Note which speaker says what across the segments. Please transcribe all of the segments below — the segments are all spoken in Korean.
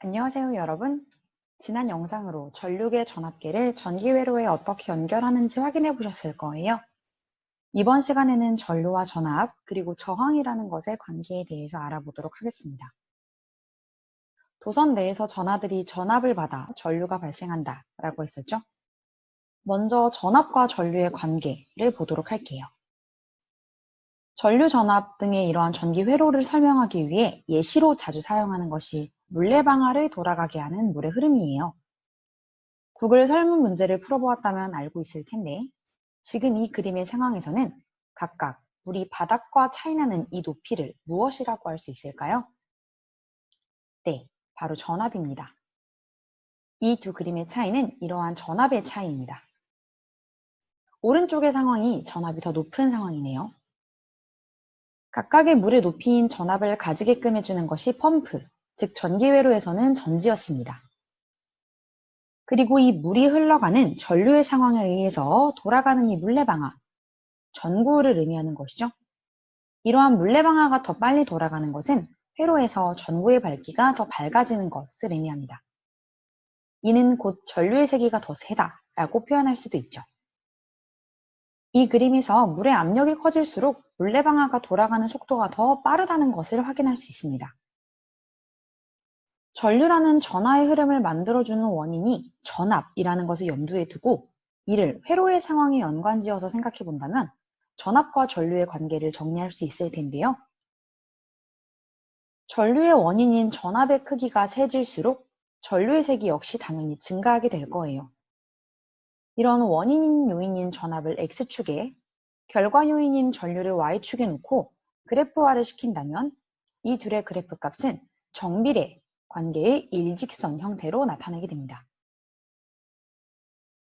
Speaker 1: 안녕하세요, 여러분. 지난 영상으로 전류계 전압계를 전기회로에 어떻게 연결하는지 확인해 보셨을 거예요. 이번 시간에는 전류와 전압, 그리고 저항이라는 것의 관계에 대해서 알아보도록 하겠습니다. 도선 내에서 전하들이 전압을 받아 전류가 발생한다 라고 했었죠. 먼저 전압과 전류의 관계를 보도록 할게요. 전류 전압 등의 이러한 전기 회로를 설명하기 위해 예시로 자주 사용하는 것이 물레방아를 돌아가게 하는 물의 흐름이에요. 구글 설문 문제를 풀어보았다면 알고 있을 텐데, 지금 이 그림의 상황에서는 각각 물이 바닥과 차이나는 이 높이를 무엇이라고 할 수 있을까요? 네, 바로 전압입니다. 이 두 그림의 차이는 이러한 전압의 차이입니다. 오른쪽의 상황이 전압이 더 높은 상황이네요. 각각의 물의 높이인 전압을 가지게끔 해주는 것이 펌프, 즉 전기회로에서는 전지였습니다. 그리고 이 물이 흘러가는 전류의 상황에 의해서 돌아가는 이 물레방아, 전구를 의미하는 것이죠. 이러한 물레방아가 더 빨리 돌아가는 것은 회로에서 전구의 밝기가 더 밝아지는 것을 의미합니다. 이는 곧 전류의 세기가 더 세다라고 표현할 수도 있죠. 이 그림에서 물의 압력이 커질수록 물레방아가 돌아가는 속도가 더 빠르다는 것을 확인할 수 있습니다. 전류라는 전하의 흐름을 만들어주는 원인이 전압이라는 것을 염두에 두고 이를 회로의 상황에 연관지어서 생각해 본다면 전압과 전류의 관계를 정리할 수 있을 텐데요. 전류의 원인인 전압의 크기가 세질수록 전류의 색이 역시 당연히 증가하게 될 거예요. 이런 원인인 요인인 전압을 X축에, 결과 요인인 전류를 Y축에 놓고 그래프화를 시킨다면 이 둘의 그래프 값은 정비례 관계의 일직선 형태로 나타나게 됩니다.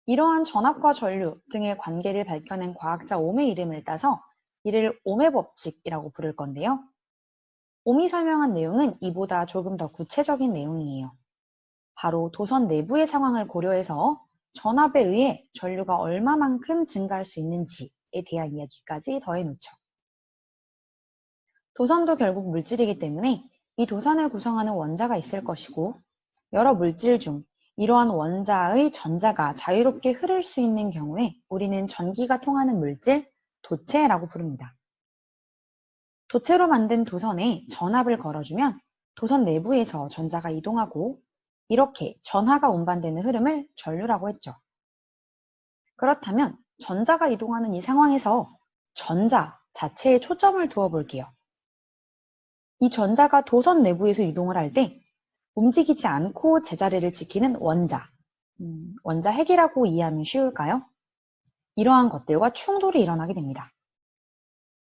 Speaker 1: 이러한 전압과 전류 등의 관계를 밝혀낸 과학자 옴의 이름을 따서 이를 옴의 법칙이라고 부를 건데요. 옴이 설명한 내용은 이보다 조금 더 구체적인 내용이에요. 바로 도선 내부의 상황을 고려해서 전압에 의해 전류가 얼마만큼 증가할 수 있는지에 대한 이야기까지 더해놓죠. 도선도 결국 물질이기 때문에 이 도선을 구성하는 원자가 있을 것이고 여러 물질 중 이러한 원자의 전자가 자유롭게 흐를 수 있는 경우에 우리는 전기가 통하는 물질, 도체라고 부릅니다. 도체로 만든 도선에 전압을 걸어주면 도선 내부에서 전자가 이동하고 이렇게 전하가 운반되는 흐름을 전류라고 했죠. 그렇다면 전자가 이동하는 이 상황에서 전자 자체에 초점을 두어 볼게요. 이 전자가 도선 내부에서 이동을 할 때 움직이지 않고 제자리를 지키는 원자, 원자 핵이라고 이해하면 쉬울까요? 이러한 것들과 충돌이 일어나게 됩니다.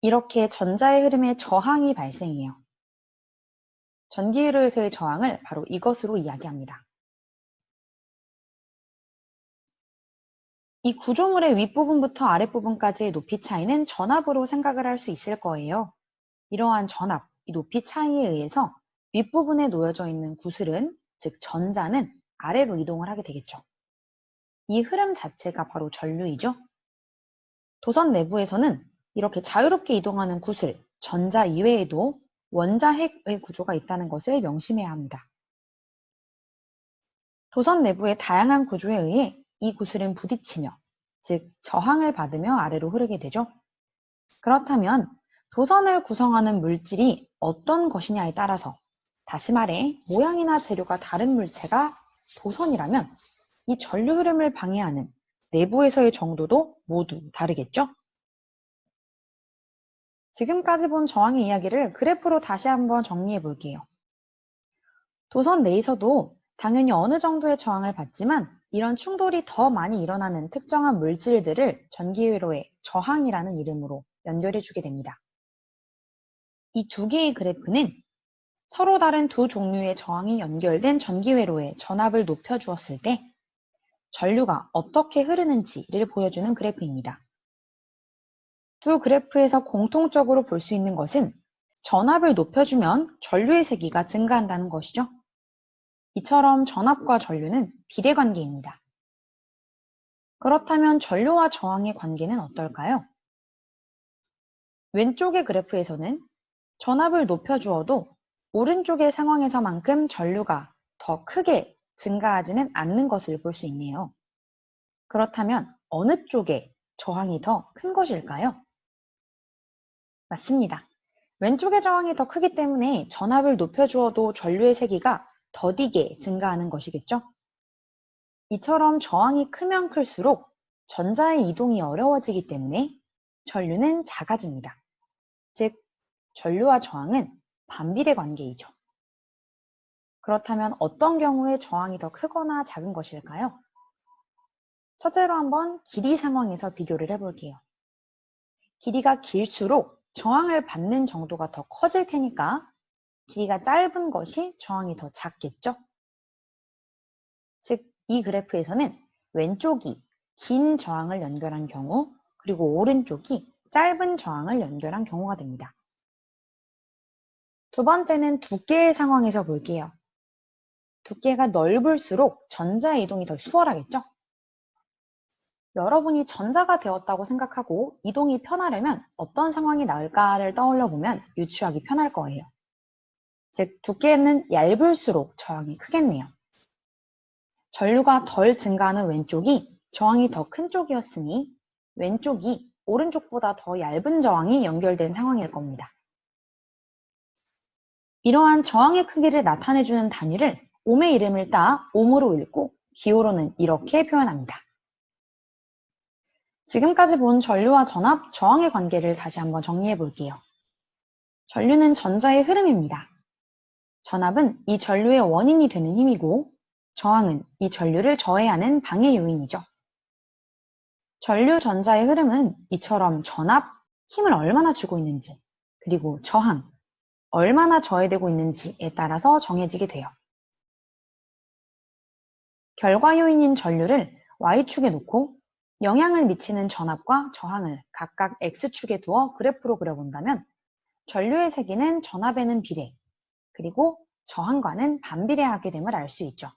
Speaker 1: 이렇게 전자의 흐름에 저항이 발생해요. 전기회로에서의 저항을 바로 이것으로 이야기합니다. 이 구조물의 윗부분부터 아랫부분까지의 높이 차이는 전압으로 생각을 할 수 있을 거예요. 이러한 전압, 이 높이 차이에 의해서 윗부분에 놓여져 있는 구슬은, 즉 전자는 아래로 이동을 하게 되겠죠. 이 흐름 자체가 바로 전류이죠. 도선 내부에서는 이렇게 자유롭게 이동하는 구슬, 전자 이외에도 원자 핵의 구조가 있다는 것을 명심해야 합니다. 도선 내부의 다양한 구조에 의해 이 구슬은 부딪히며, 즉 저항을 받으며 아래로 흐르게 되죠. 그렇다면 도선을 구성하는 물질이 어떤 것이냐에 따라서, 다시 말해 모양이나 재료가 다른 물체가 도선이라면 이 전류 흐름을 방해하는 내부에서의 정도도 모두 다르겠죠? 지금까지 본 저항의 이야기를 그래프로 다시 한번 정리해 볼게요. 도선 내에서도 당연히 어느 정도의 저항을 받지만 이런 충돌이 더 많이 일어나는 특정한 물질들을 전기회로의 저항이라는 이름으로 연결해 주게 됩니다. 이 두 개의 그래프는 서로 다른 두 종류의 저항이 연결된 전기회로의 전압을 높여 주었을 때 전류가 어떻게 흐르는지를 보여주는 그래프입니다. 두 그래프에서 공통적으로 볼 수 있는 것은 전압을 높여주면 전류의 세기가 증가한다는 것이죠. 이처럼 전압과 전류는 비례관계입니다. 그렇다면 전류와 저항의 관계는 어떨까요? 왼쪽의 그래프에서는 전압을 높여주어도 오른쪽의 상황에서만큼 전류가 더 크게 증가하지는 않는 것을 볼 수 있네요. 그렇다면 어느 쪽에 저항이 더 큰 것일까요? 맞습니다. 왼쪽의 저항이 더 크기 때문에 전압을 높여주어도 전류의 세기가 더디게 증가하는 것이겠죠? 이처럼 저항이 크면 클수록 전자의 이동이 어려워지기 때문에 전류는 작아집니다. 즉, 전류와 저항은 반비례 관계이죠. 그렇다면 어떤 경우에 저항이 더 크거나 작은 것일까요? 첫째로 한번 길이 상황에서 비교를 해볼게요. 길이가 길수록 저항을 받는 정도가 더 커질 테니까 길이가 짧은 것이 저항이 더 작겠죠? 즉, 이 그래프에서는 왼쪽이 긴 저항을 연결한 경우, 그리고 오른쪽이 짧은 저항을 연결한 경우가 됩니다. 두 번째는 두께의 상황에서 볼게요. 두께가 넓을수록 전자 이동이 더 수월하겠죠? 여러분이 전자가 되었다고 생각하고 이동이 편하려면 어떤 상황이 나을까를 떠올려 보면 유추하기 편할 거예요. 즉, 두께는 얇을수록 저항이 크겠네요. 전류가 덜 증가하는 왼쪽이 저항이 더 큰 쪽이었으니 왼쪽이 오른쪽보다 더 얇은 저항이 연결된 상황일 겁니다. 이러한 저항의 크기를 나타내주는 단위를 옴의 이름을 따 옴으로 읽고 기호로는 이렇게 표현합니다. 지금까지 본 전류와 전압, 저항의 관계를 다시 한번 정리해 볼게요. 전류는 전자의 흐름입니다. 전압은 이 전류의 원인이 되는 힘이고 저항은 이 전류를 저해하는 방해 요인이죠. 전류 전자의 흐름은 이처럼 전압, 힘을 얼마나 주고 있는지, 그리고 저항, 얼마나 저해되고 있는지에 따라서 정해지게 돼요. 결과 요인인 전류를 Y축에 놓고 영향을 미치는 전압과 저항을 각각 X축에 두어 그래프로 그려본다면 전류의 세기는 전압에는 비례, 그리고 저항과는 반비례하게 됨을 알 수 있죠.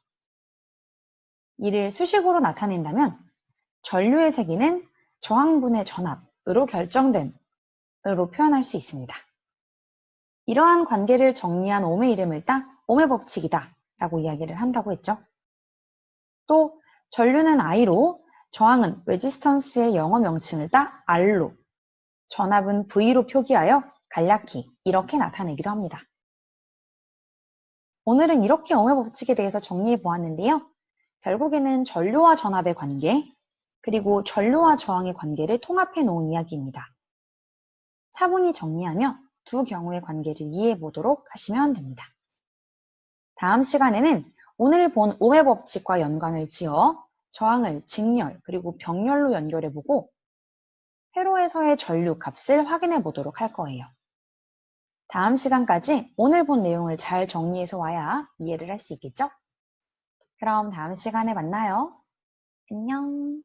Speaker 1: 이를 수식으로 나타낸다면 전류의 세기는 저항분의 전압으로 결정됨으로 표현할 수 있습니다. 이러한 관계를 정리한 옴의 이름을 따 옴의 법칙이다 라고 이야기를 한다고 했죠. 또 전류는 I로, 저항은 레지스턴스의 영어 명칭을 따 R로, 전압은 V로 표기하여 간략히 이렇게 나타내기도 합니다. 오늘은 이렇게 옴의 법칙에 대해서 정리해 보았는데요. 결국에는 전류와 전압의 관계, 그리고 전류와 저항의 관계를 통합해 놓은 이야기입니다. 차분히 정리하며 두 경우의 관계를 이해해 보도록 하시면 됩니다. 다음 시간에는 오늘 본 옴의 법칙과 연관을 지어 저항을 직렬 그리고 병렬로 연결해 보고 회로에서의 전류 값을 확인해 보도록 할 거예요. 다음 시간까지 오늘 본 내용을 잘 정리해서 와야 이해를 할 수 있겠죠? 그럼 다음 시간에 만나요. 안녕.